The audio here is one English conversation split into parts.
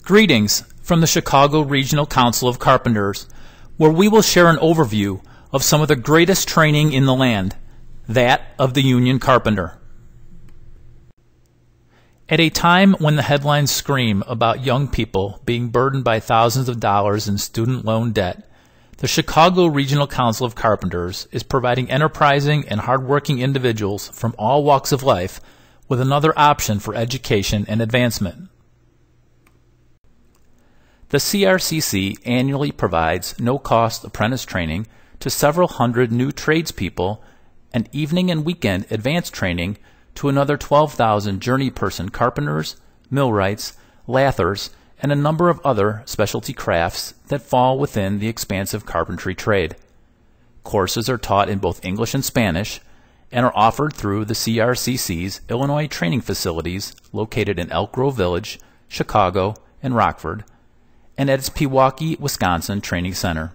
Greetings from the Chicago Regional Council of Carpenters, where we will share an overview of some of the greatest training in the land, that of the union carpenter. At a time when the headlines scream about young people being burdened by thousands of dollars in student loan debt, the Chicago Regional Council of Carpenters is providing enterprising and hardworking individuals from all walks of life with another option for education and advancement. The CRCC annually provides no-cost apprentice training to several hundred new tradespeople and evening and weekend advanced training to another 12,000 journeyperson carpenters, millwrights, lathers, and a number of other specialty crafts that fall within the expansive carpentry trade. Courses are taught in both English and Spanish and are offered through the CRCC's Illinois training facilities located in Elk Grove Village, Chicago, and Rockford, and at its Pewaukee, Wisconsin Training Center.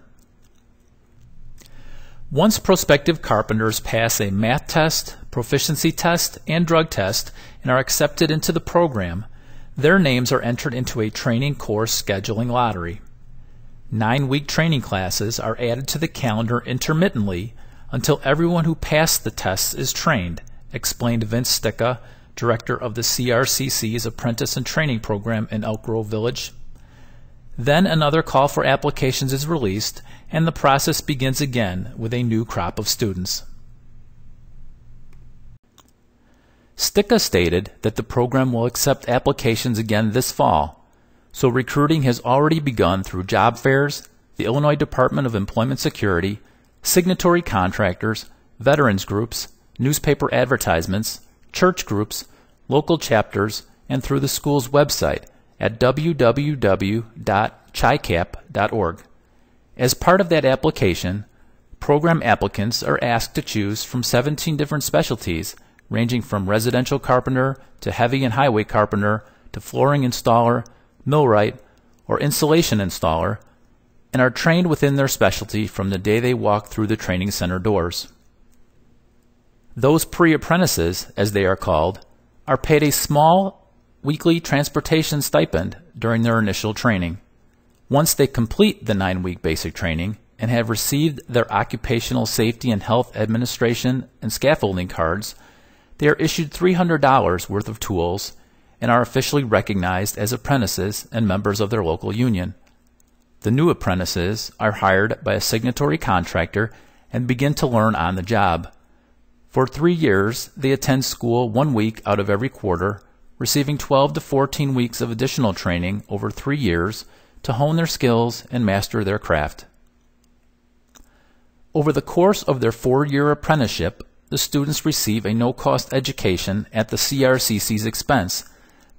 Once prospective carpenters pass a math test, proficiency test, and drug test and are accepted into the program, their names are entered into a training course scheduling lottery. 9-week training classes are added to the calendar intermittently until everyone who passed the tests is trained, explained Vince Sticka, director of the CRCC's Apprentice and Training Program in Elk Grove Village. Then another call for applications is released, and the process begins again with a new crop of students. Sticka stated that the program will accept applications again this fall, so recruiting has already begun through job fairs, the Illinois Department of Employment Security, signatory contractors, veterans groups, newspaper advertisements, church groups, local chapters, and through the school's website at www.chicap.org. As part of that application, program applicants are asked to choose from 17 different specialties ranging from residential carpenter to heavy and highway carpenter to flooring installer, millwright, or insulation installer, and are trained within their specialty from the day they walk through the training center doors. Those pre-apprentices, as they are called, are paid a small weekly transportation stipend during their initial training. Once they complete the 9-week basic training and have received their Occupational Safety and Health Administration and scaffolding cards, they are issued $300 worth of tools and are officially recognized as apprentices and members of their local union. The new apprentices are hired by a signatory contractor and begin to learn on the job. For 3 years, they attend school 1 week out of every quarter, receiving 12 to 14 weeks of additional training over 3 years to hone their skills and master their craft. Over the course of their 4-year apprenticeship, the students receive a no-cost education at the CRCC's expense,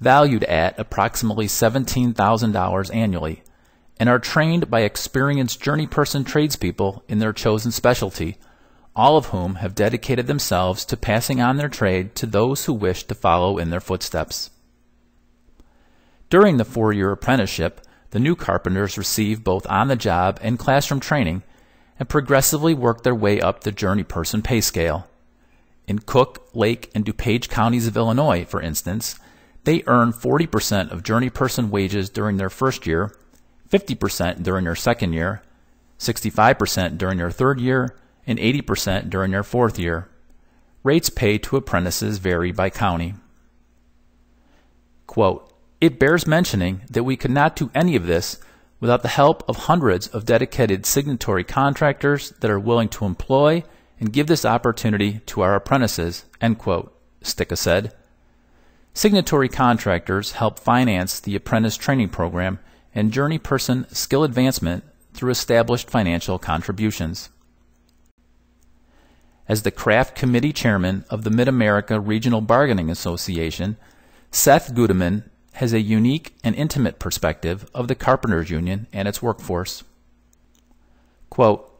valued at approximately $17,000 annually, and are trained by experienced journeyperson tradespeople in their chosen specialty, all of whom have dedicated themselves to passing on their trade to those who wish to follow in their footsteps. During the 4-year apprenticeship, the new carpenters receive both on-the-job and classroom training and progressively work their way up the journeyperson pay scale. In Cook, Lake, and DuPage counties of Illinois, for instance, they earn 40% of journeyperson wages during their first year, 50% during their second year, 65% during their third year, and 80% during their 4th year. Rates paid to apprentices vary by county. Quote, "It bears mentioning that we could not do any of this without the help of hundreds of dedicated signatory contractors that are willing to employ and give this opportunity to our apprentices," end quote, Sticka said. Signatory contractors help finance the apprentice training program and journeyperson skill advancement through established financial contributions. As the Craft Committee Chairman of the Mid-America Regional Bargaining Association, Seth Gudeman has a unique and intimate perspective of the Carpenters Union and its workforce. Quote,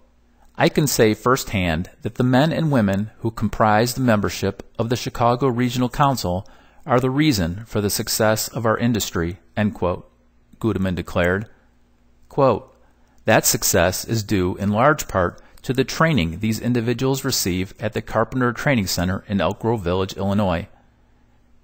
"I can say firsthand that the men and women who comprise the membership of the Chicago Regional Council are the reason for the success of our industry," end quote, Gudeman declared. Quote, "That success is due in large part to the training these individuals receive at the Carpenter Training Center in Elk Grove Village, Illinois.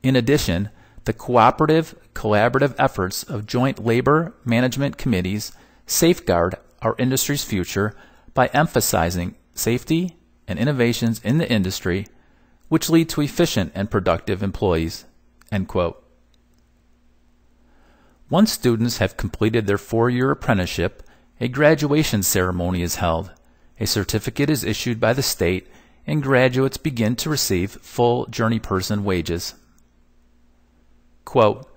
In addition, the cooperative, collaborative efforts of joint labor management committees safeguard our industry's future by emphasizing safety and innovations in the industry which lead to efficient and productive employees." End quote. Once students have completed their 4-year apprenticeship, a graduation ceremony is held. A certificate is issued by the state, and graduates begin to receive full journeyperson wages. Quote,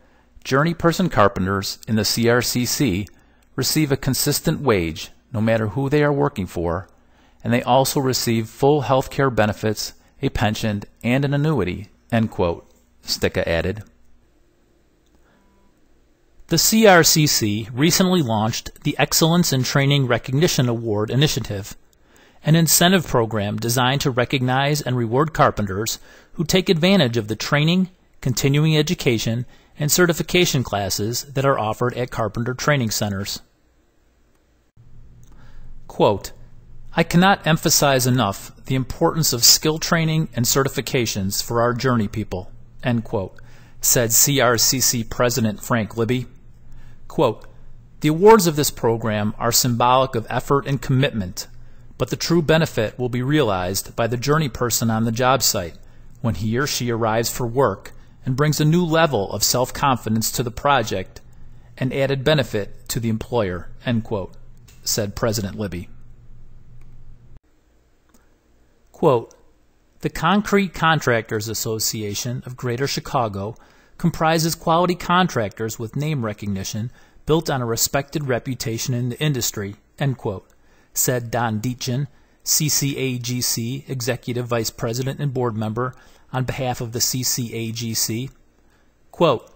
"Journeyperson carpenters in the CRCC receive a consistent wage no matter who they are working for, and they also receive full health care benefits, a pension, and an annuity." End quote, Sticka added. The CRCC recently launched the Excellence in Training Recognition Award Initiative, an incentive program designed to recognize and reward carpenters who take advantage of the training, continuing education, and certification classes that are offered at carpenter training centers. Quote, "I cannot emphasize enough the importance of skill training and certifications for our journey people," end quote, said CRCC President Frank Libby. Quote, "The awards of this program are symbolic of effort and commitment, but the true benefit will be realized by the journey person on the job site when he or she arrives for work and brings a new level of self-confidence to the project and added benefit to the employer," end quote, said President Libby. Quote, "The Concrete Contractors Association of Greater Chicago comprises quality contractors with name recognition built on a respected reputation in the industry," end quote, said Don Dietjen, CCAGC Executive Vice President and Board Member on behalf of the CCAGC. Quote,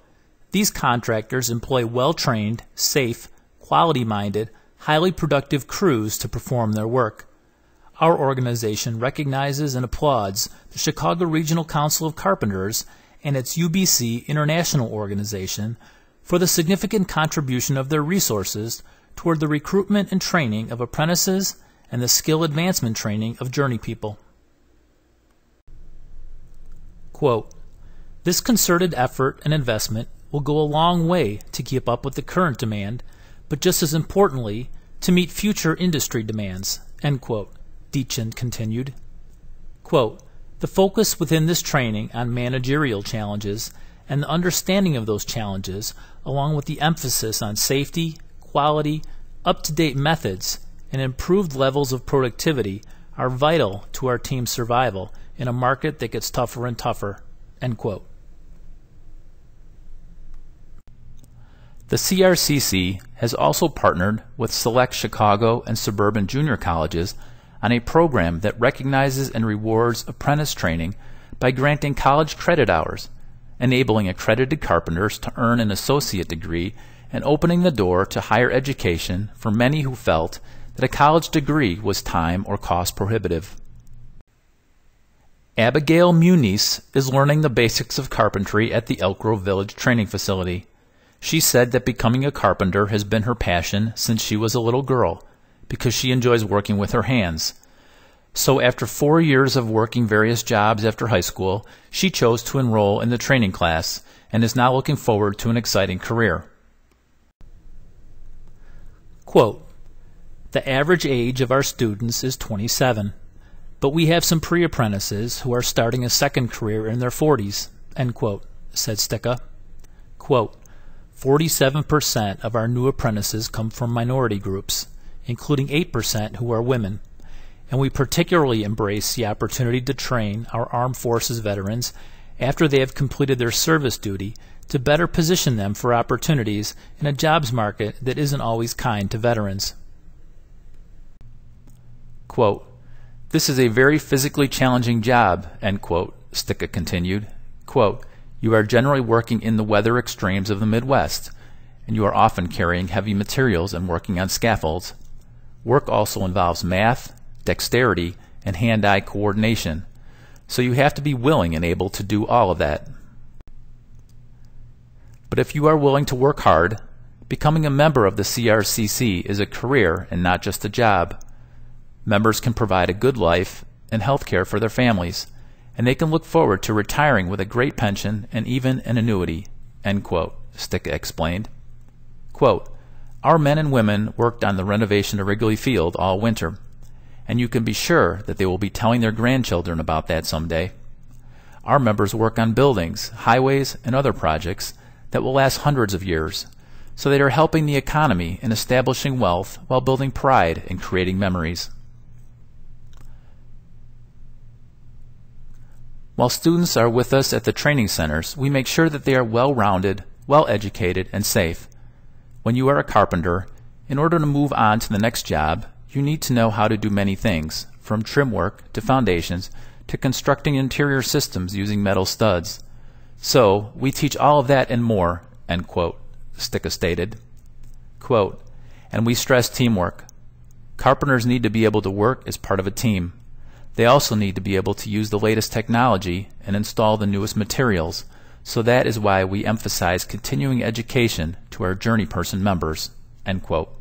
"These contractors employ well-trained, safe, quality-minded, highly productive crews to perform their work. Our organization recognizes and applauds the Chicago Regional Council of Carpenters and its UBC International Organization for the significant contribution of their resources toward the recruitment and training of apprentices and the skill advancement training of journey people." Quote, "This concerted effort and investment will go a long way to keep up with the current demand, but just as importantly, to meet future industry demands," end quote, Dietjen continued. Quote, "The focus within this training on managerial challenges and the understanding of those challenges, along with the emphasis on safety, quality, up-to-date methods, and improved levels of productivity are vital to our team's survival in a market that gets tougher and tougher," end quote. The CRCC has also partnered with select Chicago and suburban junior colleges on a program that recognizes and rewards apprentice training by granting college credit hours, enabling accredited carpenters to earn an associate degree and opening the door to higher education for many who felt that a college degree was time or cost prohibitive. Abigail Muniz is learning the basics of carpentry at the Elk Grove Village training facility. She said that becoming a carpenter has been her passion since she was a little girl, because she enjoys working with her hands. So after 4 years of working various jobs after high school, she chose to enroll in the training class and is now looking forward to an exciting career. Quote, "The average age of our students is 27, but we have some pre-apprentices who are starting a second career in their 40s, end quote, said Sticka. Quote, 47% of our new apprentices come from minority groups, including 8% who are women, and we particularly embrace the opportunity to train our Armed Forces veterans after they have completed their service duty to better position them for opportunities in a jobs market that isn't always kind to veterans. Quote, "This is a very physically challenging job," end quote, Sticka continued. Quote, "You are generally working in the weather extremes of the Midwest, and you are often carrying heavy materials and working on scaffolds. Work also involves math, dexterity, and hand-eye coordination, so you have to be willing and able to do all of that. But if you are willing to work hard, becoming a member of the CRCC is a career and not just a job. Members can provide a good life and health care for their families, and they can look forward to retiring with a great pension and even an annuity," end quote, Sticka explained. Quote, "Our men and women worked on the renovation of Wrigley Field all winter, and you can be sure that they will be telling their grandchildren about that someday. Our members work on buildings, highways, and other projects that will last hundreds of years, so they are helping the economy and establishing wealth while building pride and creating memories." While students are with us at the training centers, we make sure that they are well-rounded, well-educated, and safe. When you are a carpenter, in order to move on to the next job, you need to know how to do many things, from trim work to foundations to constructing interior systems using metal studs. So, we teach all of that and more, end quote, Sticka stated. Quote, "And we stress teamwork. Carpenters need to be able to work as part of a team. They also need to be able to use the latest technology and install the newest materials, so that is why we emphasize continuing education to our Journey Person members," end quote.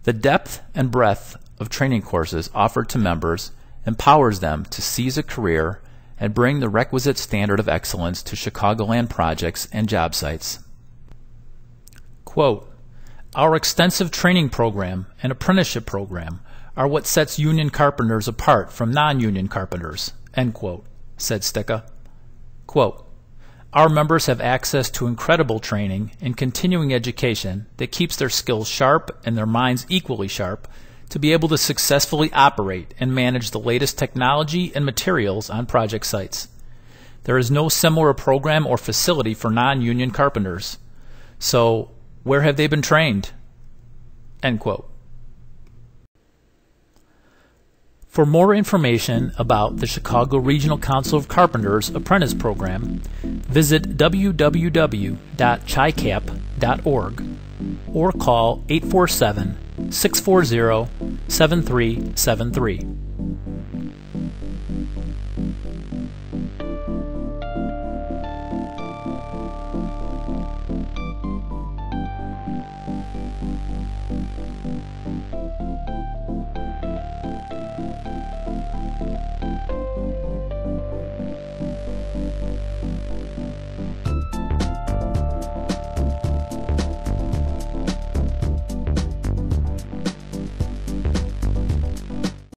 The depth and breadth of training courses offered to members empowers them to seize a career and bring the requisite standard of excellence to Chicagoland projects and job sites. Quote, "Our extensive training program and apprenticeship program are what sets union carpenters apart from non-union carpenters," end quote, said Sticka. Quote, "Our members have access to incredible training and continuing education that keeps their skills sharp and their minds equally sharp to be able to successfully operate and manage the latest technology and materials on project sites. There is no similar program or facility for non-union carpenters. So, where have they been trained?" End quote. For more information about the Chicago Regional Council of Carpenters Apprentice Program, visit www.chicap.org or call 847-640-7373.